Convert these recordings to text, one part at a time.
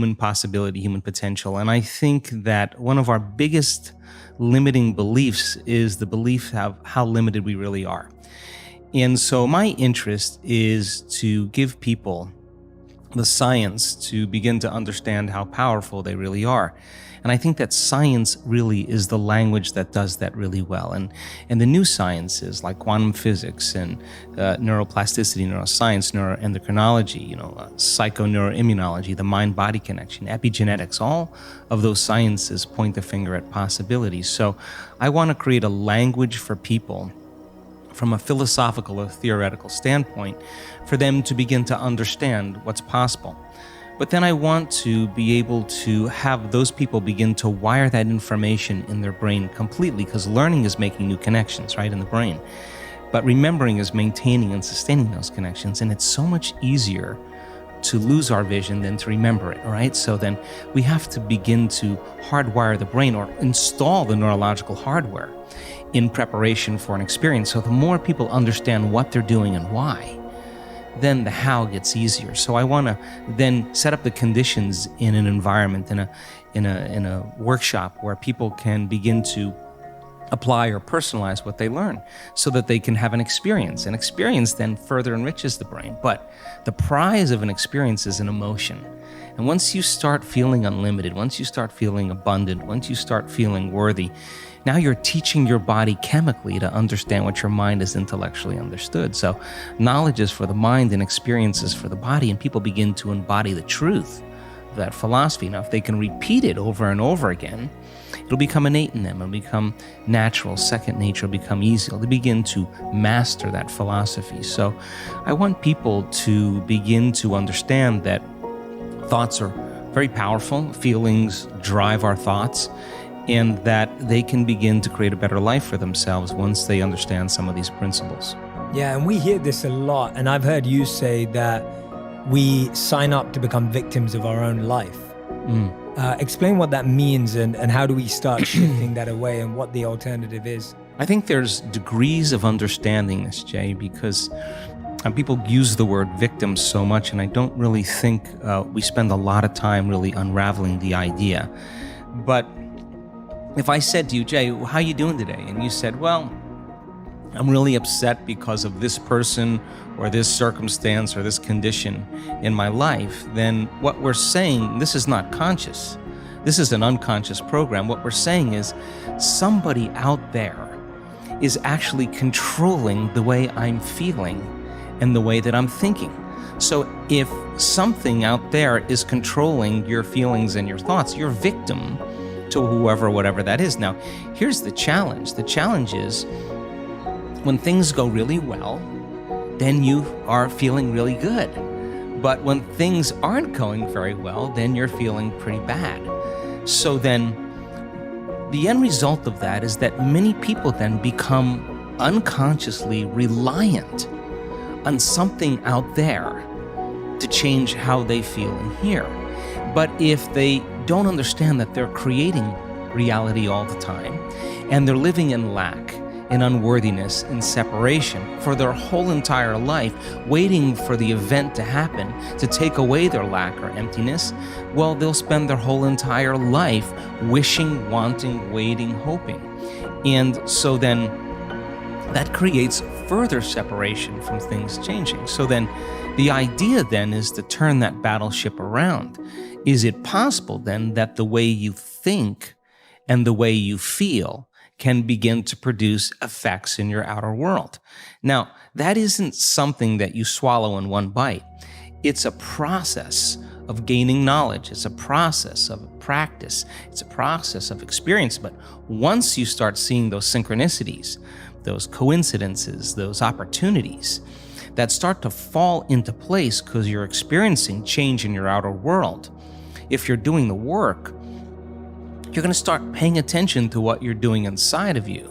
human possibility, human potential. And I think that one of our biggest limiting beliefs is the belief of how limited we really are. And so my interest is to give people the science to begin to understand how powerful they really are. And I think that science really is the language that does that really well. And the new sciences like quantum physics and neuroplasticity, neuroscience, neuroendocrinology, psychoneuroimmunology, the mind-body connection, epigenetics, all of those sciences point the finger at possibilities. So I want to create a language for people from a philosophical or theoretical standpoint for them to begin to understand what's possible. But then I want to be able to have those people begin to wire that information in their brain completely, because learning is making new connections, right, in the brain. But remembering is maintaining and sustaining those connections, and it's so much easier to lose our vision than to remember it, right? So then we have to begin to hardwire the brain or install the neurological hardware in preparation for an experience. So the more people understand what they're doing and why, then the how gets easier. So I want to then set up the conditions in an environment, in a workshop where people can begin to apply or personalize what they learn so that they can have an experience. An experience then further enriches the brain. But the prize of an experience is an emotion. And once you start feeling unlimited, once you start feeling abundant, once you start feeling worthy, now you're teaching your body chemically to understand what your mind has intellectually understood. So knowledge is for the mind and experiences for the body, and people begin to embody the truth of that philosophy. Now, if they can repeat it over and over again, it'll become innate in them. It'll become natural. Second nature will become easy. They'll begin to master that philosophy. So I want people to begin to understand that thoughts are very powerful. Feelings drive our thoughts, and that they can begin to create a better life for themselves once they understand some of these principles. Yeah, and we hear this a lot, and I've heard you say that we sign up to become victims of our own life. Explain what that means and how do we start shifting that away and what the alternative is. I think there's degrees of understanding this, Jay, because people use the word victim so much, and I don't really think we spend a lot of time really unraveling the idea. But if I said to you, Jay, how you doing today? And you said, well, I'm really upset because of this person or this circumstance or this condition in my life, then what we're saying, this is not conscious. This is an unconscious program. What we're saying is somebody out there is actually controlling the way I'm feeling and the way that I'm thinking. So if something out there is controlling your feelings and your thoughts, you're victim to whoever, whatever that is. Now, here's the challenge. The challenge is when things go really well, then you are feeling really good. But when things aren't going very well, then you're feeling pretty bad. So then the end result of that is that many people then become unconsciously reliant on something out there to change how they feel and hear. But if they don't understand that they're creating reality all the time, and they're living in lack, in unworthiness, in separation for their whole entire life, waiting for the event to happen to take away their lack or emptiness, well, they'll spend their whole entire life wishing, wanting, waiting, hoping. And so then that creates further separation from things changing. So then the idea then is to turn that battleship around. Is it possible then that the way you think and the way you feel can begin to produce effects in your outer world? Now, that isn't something that you swallow in one bite. It's a process of gaining knowledge. It's a process of practice. It's a process of experience. But once you start seeing those synchronicities, those coincidences, those opportunities that start to fall into place because you're experiencing change in your outer world, if you're doing the work, you're going to start paying attention to what you're doing inside of you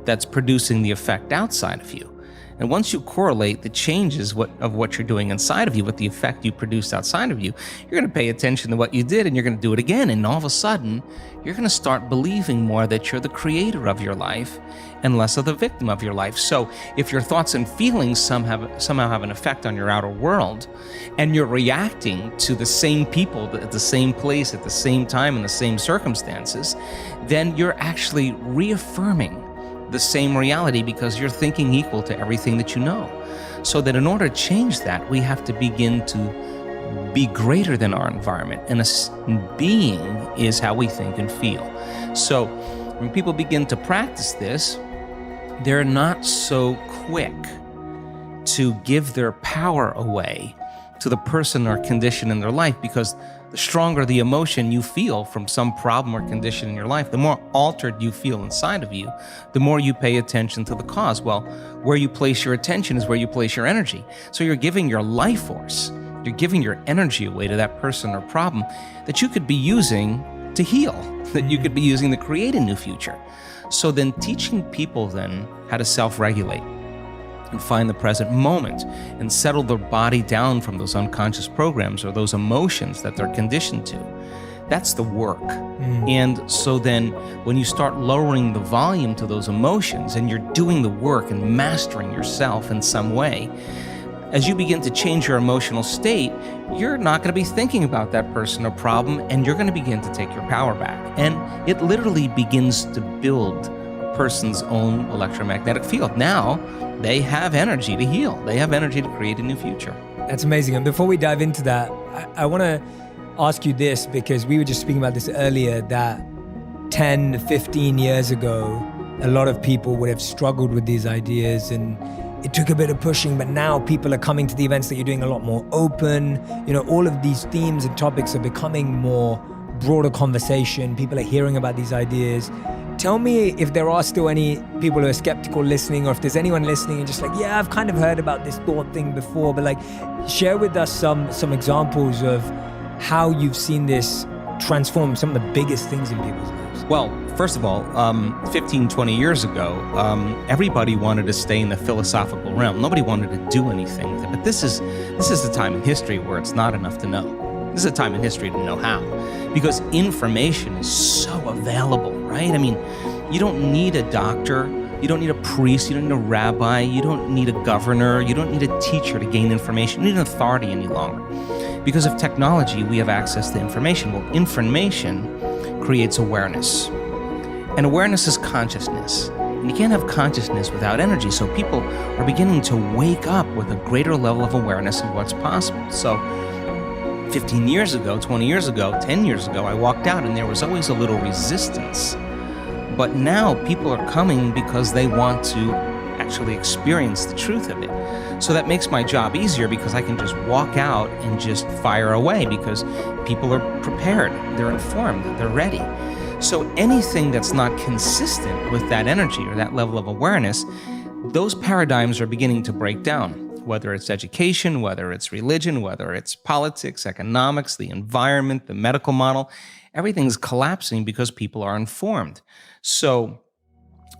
that's producing the effect outside of you. And once you correlate the changes of what you're doing inside of you with the effect you produced outside of you, you're going to pay attention to what you did and you're going to do it again. And all of a sudden, you're going to start believing more that you're the creator of your life and less of the victim of your life. So if your thoughts and feelings somehow have an effect on your outer world, and you're reacting to the same people at the same place at the same time in the same circumstances, then you're actually reaffirming the same reality because you're thinking equal to everything that you know. So that in order to change that, we have to begin to be greater than our environment. And a being is how we think and feel. So when people begin to practice this, they're not so quick to give their power away to the person or condition in their life, because the stronger the emotion you feel from some problem or condition in your life, the more altered you feel inside of you, the more you pay attention to the cause. Well, where you place your attention is where you place your energy. So you're giving your life force, you're giving your energy away to that person or problem that you could be using to heal, that you could be using to create a new future. So then teaching people then how to self-regulate and find the present moment and settle their body down from those unconscious programs or those emotions that they're conditioned to. That's the work. And so then when you start lowering the volume to those emotions and you're doing the work and mastering yourself in some way, as you begin to change your emotional state, you're not going to be thinking about that person or problem, and you're going to begin to take your power back. And it literally begins to build a person's own electromagnetic field. Now, they have energy to heal. They have energy to create a new future. That's amazing. And before we dive into that, I want to ask you this, because we were just speaking about this earlier, that 10, 15 years ago, a lot of people would have struggled with these ideas, and it took a bit of pushing, but now people are coming to the events that you're doing a lot more open. You know, all of these themes and topics are becoming more broader conversation. People are hearing about these ideas. Tell me if there are still any people who are skeptical listening, or if there's anyone listening and just like, yeah, I've kind of heard about this thought thing before, but like, share with us some examples of how you've seen this transform some of the biggest things in people's lives. Well, first of all, 15, 20 years ago, everybody wanted to stay in the philosophical realm. Nobody wanted to do anything with it. But this is the time in history where it's not enough to know. This is a time in history to know how, because information is so available, right? I mean, you don't need a doctor, you don't need a priest, you don't need a rabbi, you don't need a governor, you don't need a teacher to gain information. You don't need an authority any longer. Because of technology, we have access to information. Well, information creates awareness. And awareness is consciousness. And you can't have consciousness without energy. So people are beginning to wake up with a greater level of awareness of what's possible. So 15 years ago, 20 years ago, 10 years ago, I walked out and there was always a little resistance. But now people are coming because they want to actually experience the truth of it. So that makes my job easier, because I can just walk out and just fire away, because people are prepared, they're informed, they're ready. So anything that's not consistent with that energy or that level of awareness, those paradigms are beginning to break down. Whether it's education, whether it's religion, whether it's politics, economics, the environment, the medical model, everything's collapsing because people are informed. So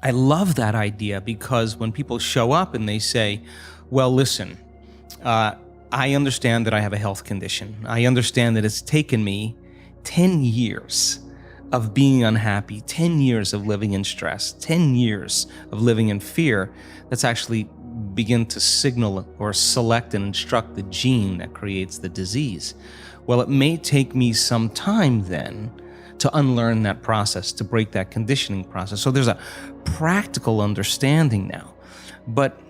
I love that idea, because when people show up and they say, well, listen, I understand that I have a health condition. I understand that it's taken me 10 years of being unhappy, 10 years of living in stress, 10 years of living in fear, that's actually begin to signal or select and instruct the gene that creates the disease. Well, it may take me some time then to unlearn that process, to break that conditioning process. So there's a practical understanding now. But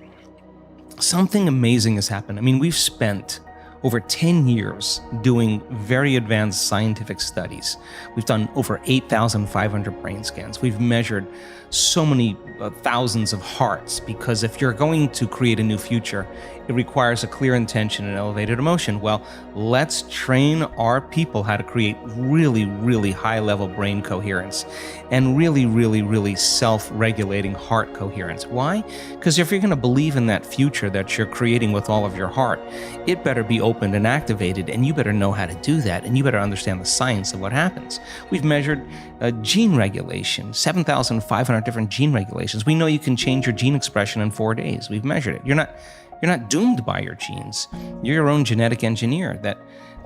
something amazing has happened. I mean, we've spent over 10 years doing very advanced scientific studies. We've done over 8,500 brain scans. We've measured so many thousands of hearts, because if you're going to create a new future, It requires a clear intention and elevated emotion. Well, let's train our people how to create really, really high-level brain coherence and really, really, really self-regulating heart coherence. Why? Because if you're going to believe in that future that you're creating with all of your heart, it better be opened and activated, and you better know how to do that, and you better understand the science of what happens. We've measured gene regulation, 7,500 different gene regulations. We know you can change your gene expression in 4 days. We've measured it. You're not doomed by your genes. You're your own genetic engineer.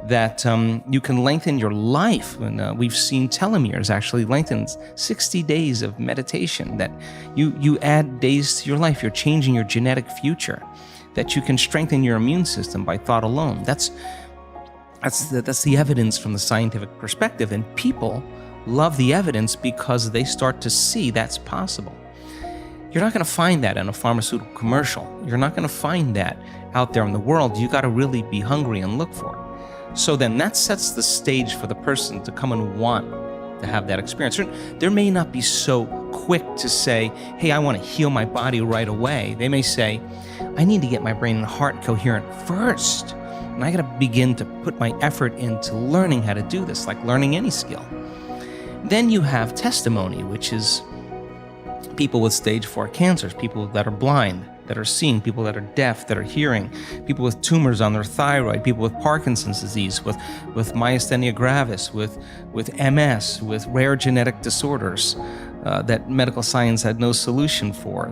That you can lengthen your life. And we've seen telomeres actually lengthen 60 days of meditation. That you add days to your life. You're changing your genetic future. That you can strengthen your immune system by thought alone. That's the evidence from the scientific perspective. And people love the evidence because they start to see that's possible. You're not going to find that in a pharmaceutical commercial. You're not going to find that out there in the world. You got to really be hungry and look for it. So then that sets the stage for the person to come and want to have that experience. They may not be so quick to say, hey, I want to heal my body right away. They may say, I need to get my brain and heart coherent first. And I got to begin to put my effort into learning how to do this, like learning any skill. Then you have testimony, which is people with stage 4 cancers, people that are blind, that are seeing, people that are deaf, that are hearing, people with tumors on their thyroid, people with Parkinson's disease, with myasthenia gravis, with MS, with rare genetic disorders that medical science had no solution for,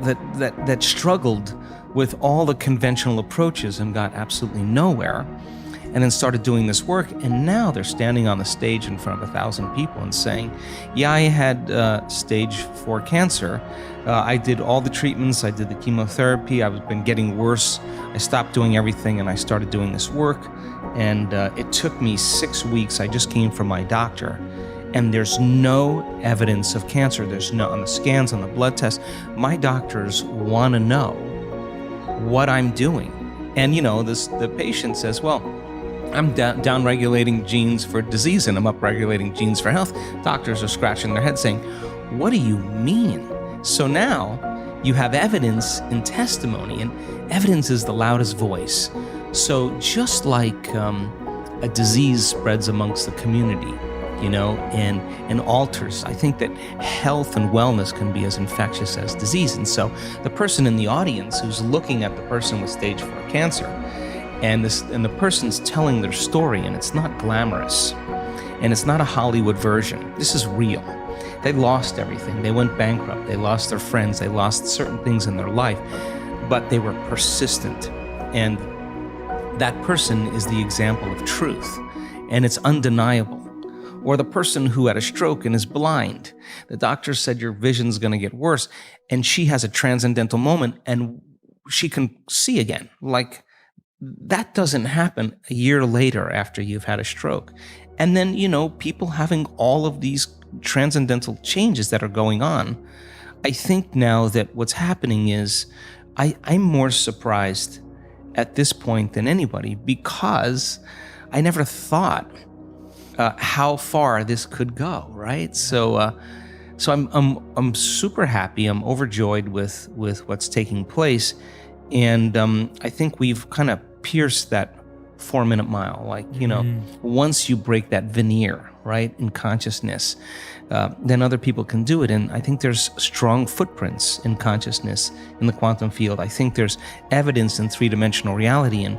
that struggled with all the conventional approaches and got absolutely nowhere, and then started doing this work, and now they're standing on the stage in front of 1,000 people and saying, yeah, I had stage 4 cancer. I did all the treatments, I did the chemotherapy, I've been getting worse. I stopped doing everything and I started doing this work, and it took me 6 weeks. I just came from my doctor, and there's no evidence of cancer. There's no, on the scans, on the blood tests, my doctors want to know what I'm doing. And the patient says, well, I'm down-regulating genes for disease and I'm up-regulating genes for health. Doctors are scratching their heads saying, what do you mean? So now you have evidence and testimony, and evidence is the loudest voice. So just like a disease spreads amongst the community, and alters, I think that health and wellness can be as infectious as disease. And so the person in the audience who's looking at the person with stage 4 cancer, and the person's telling their story, and it's not glamorous, and it's not a Hollywood version. This is real. They lost everything. They went bankrupt. They lost their friends. They lost certain things in their life, but they were persistent. And that person is the example of truth, and it's undeniable. Or the person who had a stroke and is blind. The doctor said your vision's going to get worse, and she has a transcendental moment and she can see again. Like, that doesn't happen a year later after you've had a stroke. And then, people having all of these transcendental changes that are going on. I think now that what's happening is I'm more surprised at this point than anybody, because I never thought how far this could go, right? So I'm super happy. I'm overjoyed with what's taking place. And I think we've kind of pierced that 4-minute mile. Like, once you break that veneer, right, in consciousness, then other people can do it. And I think there's strong footprints in consciousness in the quantum field. I think there's evidence in 3-dimensional reality. And